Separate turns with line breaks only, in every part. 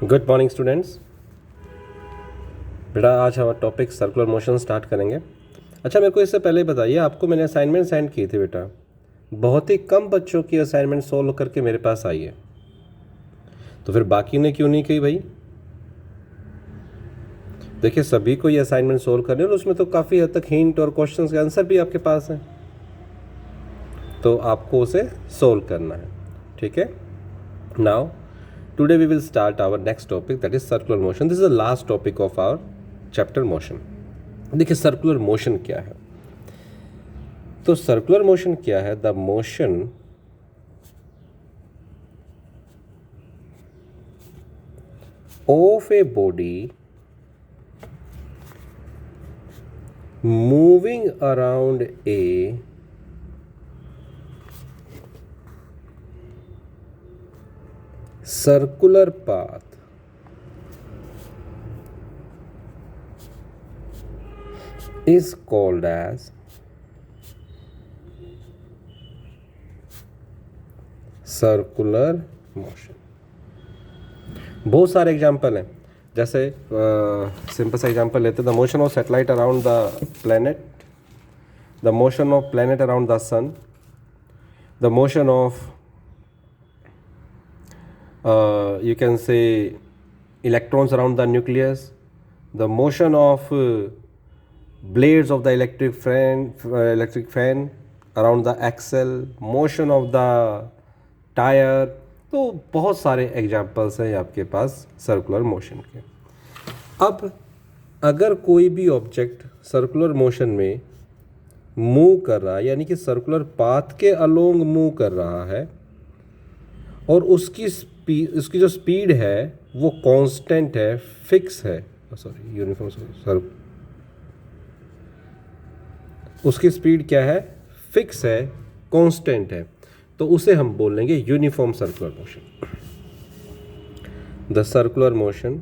Good morning students. बेटा आज हम टॉपिक सर्कुलर मोशन स्टार्ट करेंगे। अच्छा, मेरे को इससे पहले बताइए, आपको मैंने असाइनमेंट सेंड की थी बेटा। बहुत ही कम बच्चों की असाइनमेंट सोल्व करके मेरे पास आई है, तो फिर बाकी ने क्यों नहीं की भाई? देखिए, सभी को ये असाइनमेंट सोल्व करने और उसमें तो काफ़ी हद तक हिंट और क्वेश्चन के आंसर भी आपके पास हैं, तो आपको उसे सोल्व करना है। ठीक है, now today we will start our next topic, that is circular motion. This is the last topic of our chapter motion. देखिए, सर्कुलर मोशन क्या है? तो सर्कुलर मोशन क्या है? The motion of a body moving around a circular path is called as circular motion. बहुत सारे example हैं, जैसे सिंपल सा एग्जाम्पल लेते हैं, the motion of satellite around the planet, the motion of planet around the sun, the motion of you can say electrons around the nucleus, the motion of blades of the electric fan around the axle, motion of the tyre. तो बहुत सारे examples हैं आपके पास circular motion के। अब अगर कोई भी ऑब्जेक्ट सर्कुलर मोशन में मूव कर रहा है, यानी कि सर्कुलर पाथ के अलोंग मूव कर रहा है, और उसकी जो स्पीड है वो कांस्टेंट है, फिक्स है, सॉरी यूनिफॉर्म, सर उसकी स्पीड क्या है? फिक्स है, कांस्टेंट है, तो उसे हम बोल लेंगे uniform circular motion. The circular motion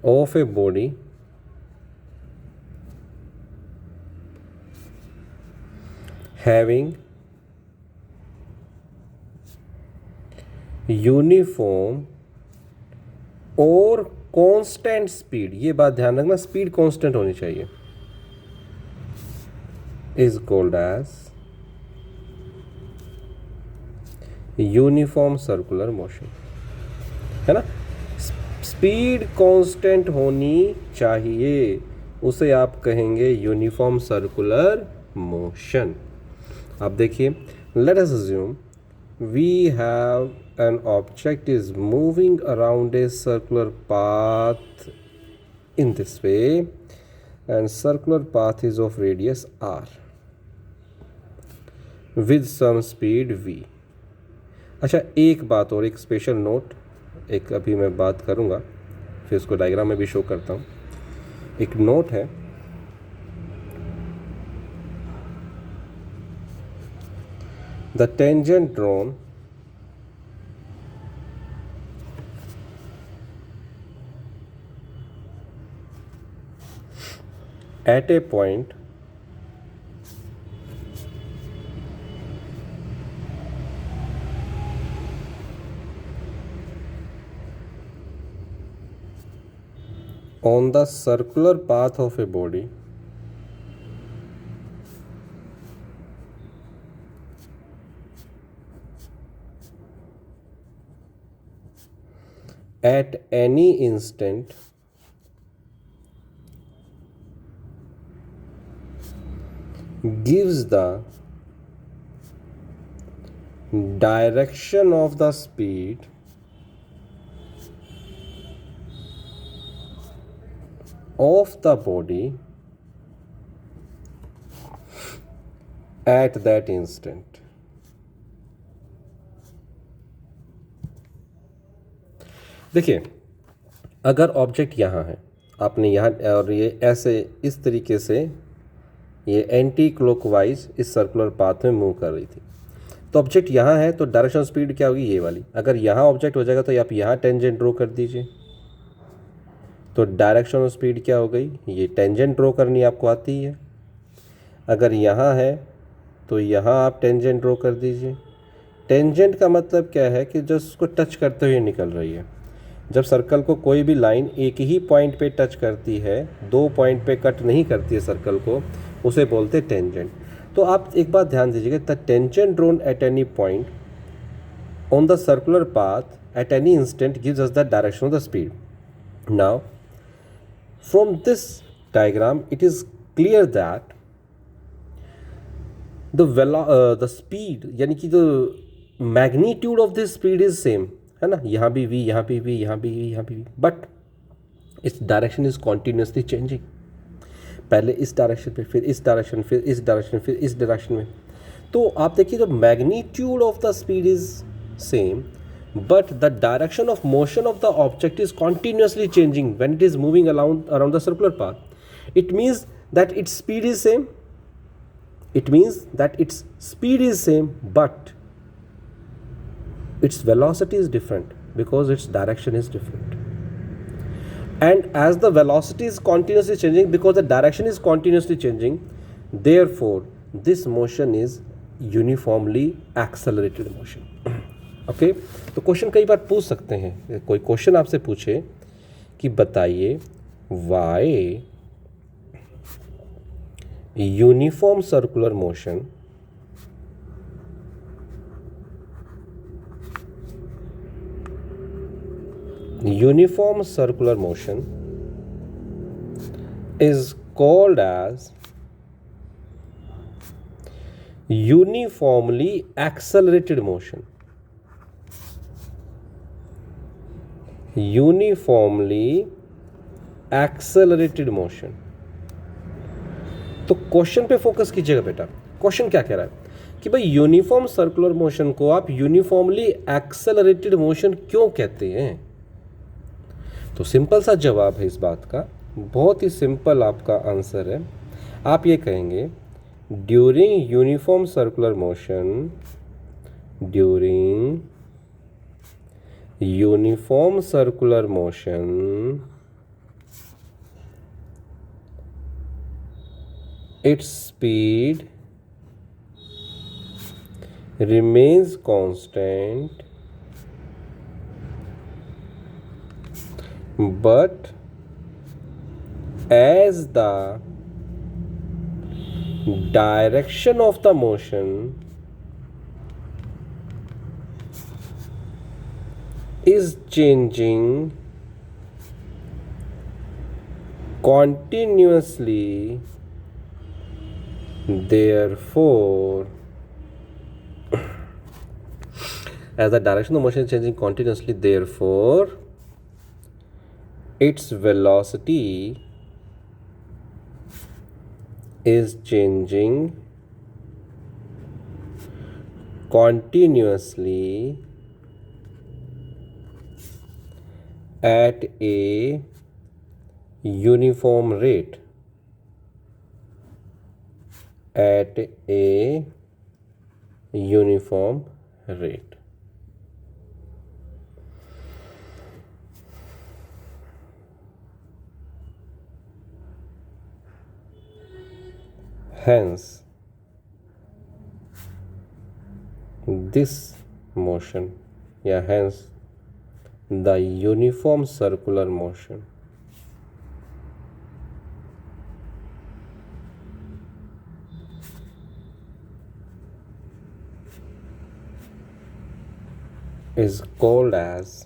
of a body having uniform और कांस्टेंट स्पीड, ये बात ध्यान रखना, स्पीड कांस्टेंट होनी चाहिए, is called as uniform circular motion, है ना। स्पीड कांस्टेंट होनी चाहिए, उसे आप कहेंगे यूनिफॉर्म सर्कुलर मोशन। अब देखिए, let us assume we have an object is moving around a circular path in this way, and circular path is of radius r with some speed v। अच्छा, एक बात और, एक स्पेशल नोट, एक अभी मैं बात करूँगा, फिर उसको डायग्राम में भी शो करता हूँ। एक नोट है, the tangent drawn at a point on the circular path of a body at any instant gives the direction of the speed of the body at that instant। देखिए, अगर object यहाँ है, आपने यहाँ, और ये ऐसे इस तरीके से ये एंटी क्लॉकवाइज इस सर्कुलर पाथ में मूव कर रही थी, तो ऑब्जेक्ट यहाँ है, तो डायरेक्शन स्पीड क्या होगी? ये वाली। अगर यहाँ ऑब्जेक्ट हो जाएगा तो आप यहाँ टेंजेंट ड्रॉ कर दीजिए, तो डायरेक्शन ऑफ स्पीड क्या हो गई? ये टेंजेंट ड्रॉ करनी आपको आती है। अगर यहाँ है तो यहाँ आप टेंजेंट ड्रॉ कर दीजिए। टेंजेंट का मतलब क्या है कि जो उसको टच करते हुए निकल रही है। जब सर्कल को कोई भी लाइन एक ही पॉइंट पे टच करती है, 2 पॉइंट पे कट नहीं करती है सर्कल को, उसे बोलते हैं टेंजेंट। तो आप एक बात ध्यान दीजिएगा, the tangent drone at any point on the circular path at any instant gives us the direction of the speed. Now, from this diagram, it is clear that the speed, यानी कि the magnitude of this speed is same, है ना, यहाँ भी v, यहाँ भी v, यहाँ भी v, यहाँ भी v, but its direction is continuously changing. पहले इस डायरेक्शन पे, फिर इस डायरेक्शन, फिर इस डायरेक्शन, फिर इस डायरेक्शन में। तो आप देखिए, the magnitude of the speed is same, but the direction of motion of the object is continuously changing when it is moving around the circular path. It means that its speed is same. It means that its speed is same, but its velocity is different because its direction is different. And as the velocity is continuously changing, because the direction is continuously changing, therefore this motion is uniformly accelerated motion. Okay तो question कई बार पूछ सकते हैं, कोई question आपसे पूछे कि बताइए why uniform circular motion is called as uniformly accelerated motion. Uniformly accelerated motion. तो क्वेश्चन पे फोकस कीजिएगा बेटा। क्वेश्चन क्या कह रहा है कि भाई यूनिफॉर्म सर्कुलर मोशन को आप यूनिफॉर्मली एक्सेलरेटेड मोशन क्यों कहते हैं? तो सिंपल सा जवाब है इस बात का, बहुत ही सिंपल आपका आंसर है। आप ये कहेंगे during uniform circular motion, during uniform circular motion, its speed remains constant, but as the direction of the motion is changing continuously, therefore as the direction of motion is changing continuously, therefore its velocity is changing continuously at a uniform rate, at a uniform rate. Hence, this motion, hence the uniform circular motion is called as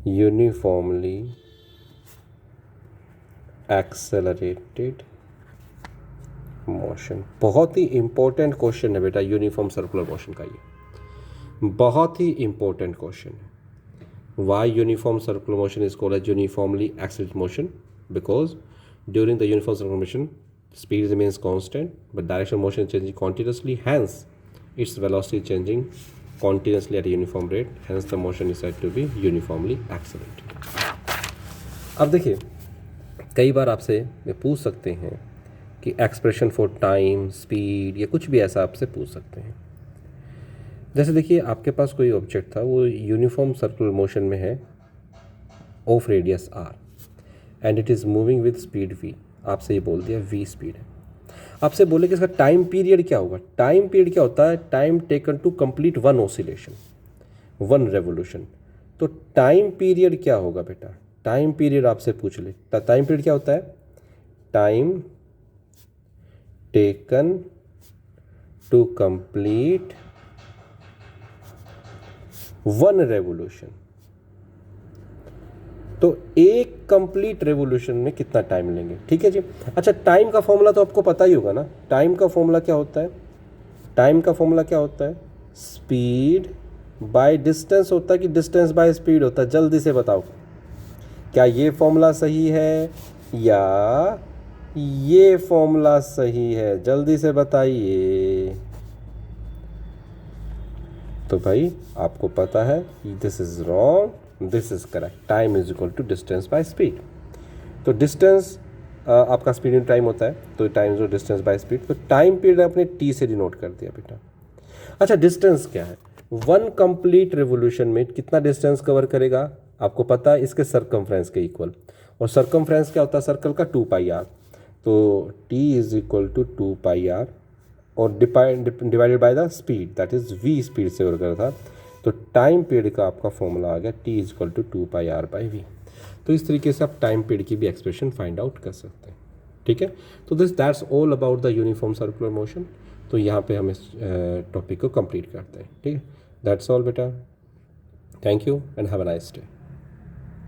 uniformly accelerated motion. बहुत ही important question है बेटा uniform circular motion का, ये बहुत ही important question है। Why uniform circular motion is called as uniformly accelerated motion? Because during the uniform circular motion speed remains constant but direction of motion is changing continuously, hence its velocity changing continuously at a uniform rate, hence the motion is said to be uniformly accelerated. अब देखिए, कई बार आपसे ये पूछ सकते हैं कि expression for time, speed या कुछ भी ऐसा आपसे पूछ सकते हैं। जैसे देखिए, आपके पास कोई ऑब्जेक्ट था, वो यूनिफॉर्म सर्कुलर मोशन में है of radius r and it is moving with speed v। आपसे ये बोल दिया v स्पीड है। आपसे बोले कि इसका टाइम पीरियड क्या होगा। टाइम पीरियड क्या होता है, time taken to complete one oscillation, one revolution. तो टाइम पीरियड क्या होगा बेटा, टाइम पीरियड आपसे पूछ ले, टाइम पीरियड क्या होता है, time taken to complete one revolution. तो एक कंप्लीट रेवोल्यूशन में कितना टाइम लेंगे, ठीक है जी। अच्छा, टाइम का फॉर्मूला तो आपको पता ही होगा ना, टाइम का फॉर्मूला क्या होता है, टाइम का फॉर्मूला क्या होता है, स्पीड बाय डिस्टेंस होता है कि डिस्टेंस बाय स्पीड होता है, जल्दी से बताओ क्या ये फॉर्मूला सही है या ये फॉर्मूला सही है, जल्दी से बताइए। तो भाई आपको पता है this is wrong, this is correct, time is equal to distance by speed. तो डिस्टेंस आपका स्पीड इन टाइम होता है, तो टाइम जो डिस्टेंस बाय स्पीड, तो टाइम पीरियड आपने टी से डिनोट कर दिया बेटा। अच्छा, डिस्टेंस क्या है, वन कंप्लीट रेवोल्यूशन में कितना डिस्टेंस कवर करेगा, आपको पता है इसके सरकमफ्रेंस के इक्वल, और सरकमफ्रेंस क्या होता है सर्कल का, 2πr। तो t is equal to 2πr और divided by the speed, that is v speed से करा था। तो टाइम पीरियड का आपका फॉर्मूला आ गया t is equal to 2πr/v। तो इस तरीके से आप टाइम पीरियड की भी एक्सप्रेशन फाइंड आउट कर सकते हैं, ठीक है। तो that's all about the uniform circular motion. तो यहाँ पे हम इस टॉपिक को कंप्लीट करते हैं, ठीक है। दैट्स ऑल बेटा, thank you and have a nice day.